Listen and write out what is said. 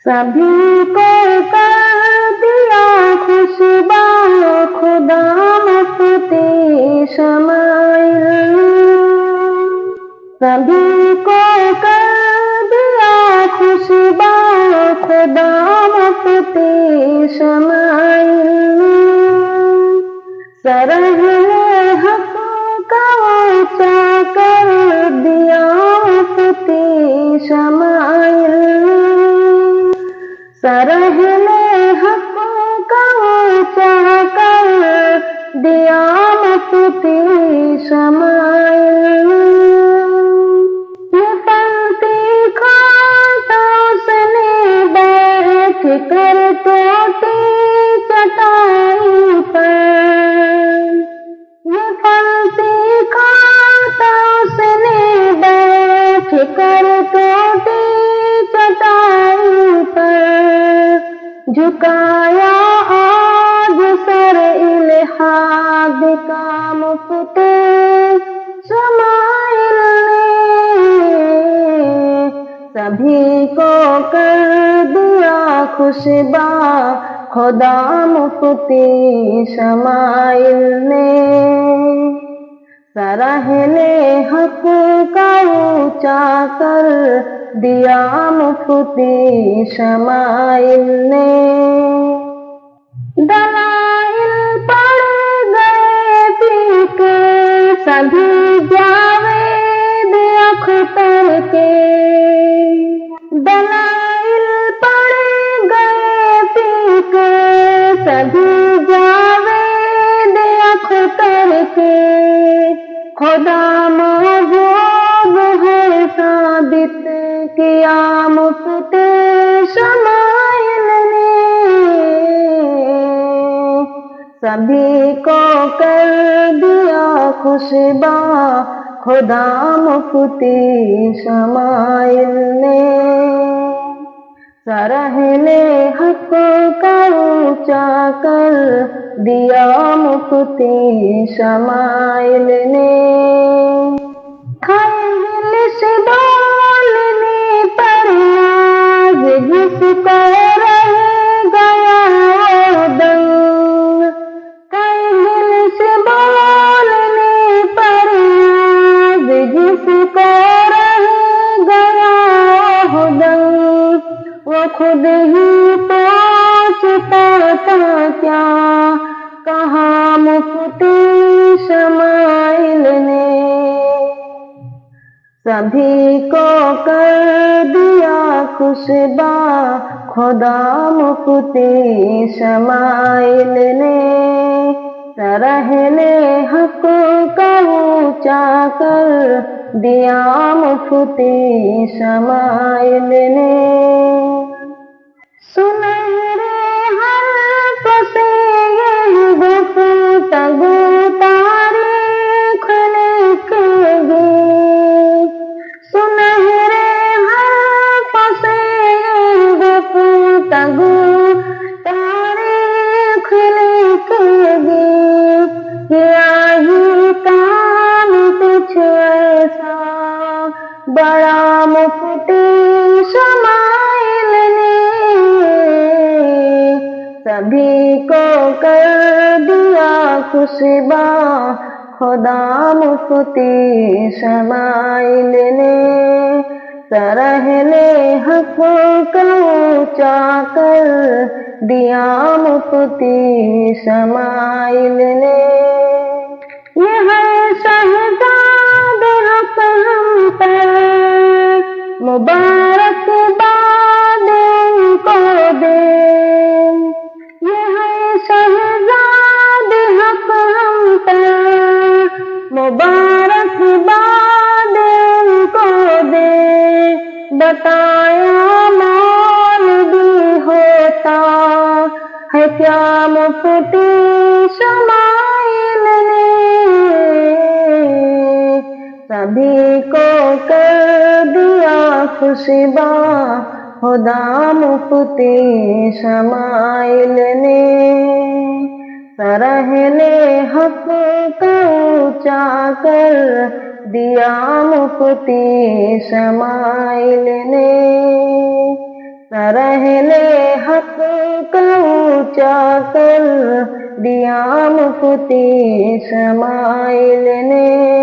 सभी को कर दिया खुशबा खुदा मुफ्ती शमाइल। सभी को कर दिया खुशबा खुदा मुफ्ती शमाइल। सरहले हक का ऊंचा कर दिया मुफ्ती शमाइल। सरहले हक का ऊंचा कर दिया मुफ्ती शमाइल। ये पलती खाता उसने बैठ कर टोटी चटाई पर। ये पलती खाता उसने बैठ कर टोटी चटाई पर। झुकाया आज सर इल्हाद का मुफ्ती शमाइल ने। सभी को कर दिया खुशबा खुदा मुफ्ती शमाइल ने। सरहले हक का ऊंचा कर दिया मुफ्ती शमाइल ने। दलाइल पड़ गए पी के सभी जावेद अख्तर के। दलाइल पड़ गए पी के सभी जावेद अख्तर के। खुदा मौजूद है साबित किया मुफ्ती शमाइल ने। सभी को कर दिया खुशबा खुदा मुफ्ती शमाइल ने। सरहले हक का ऊंचा कर दिया मुफ्ती शमाइल ने। खैलिश बोलने पर आज जिसको रह गया दंग। खैलिश बोलने पर आज जिसको रह गया दंग। वो खुद ही पूछता था क्या कहा मुफ्ती शमाइल ने। सभी को कर दिया खुशबा खुदा मुफ्ती शमाइल ने। सरहले हक का ऊंचा कर दिया मुफ्ती शमाइल ने। सुनहरे हर्फ से ये गुफ्तगू तारीख लिखेगी। सुनहरे हर्फ से ये गुफ्तगू तारीख लिखेगी। क्या ही काम कुछ ऐसा बड़ा मुफ्ती शमाइल ने। सभी को कर दिया खुशबा खुदा मुफ्ती शमाइल ने। सरहले हक का ऊंचा कर दिया मुफ्ती शमाइल ने। ये है शहजाद हक हम पर मुबारकबाद इनको दे। ये है शहजाद हक हम पर मुबारकबाद इनको दे। बताया मौलवी होता है क्या मुफ्ती शमाइल ने। सभी को कर दिया खुशबा खुदा मुफ्ती शमाइल ने। सरहले हक का ऊंचा कर दिया मुफ्ती शमाइल ने। रहने हक का ऊंचा कर दिया मुफ्ती इस्माइल ने।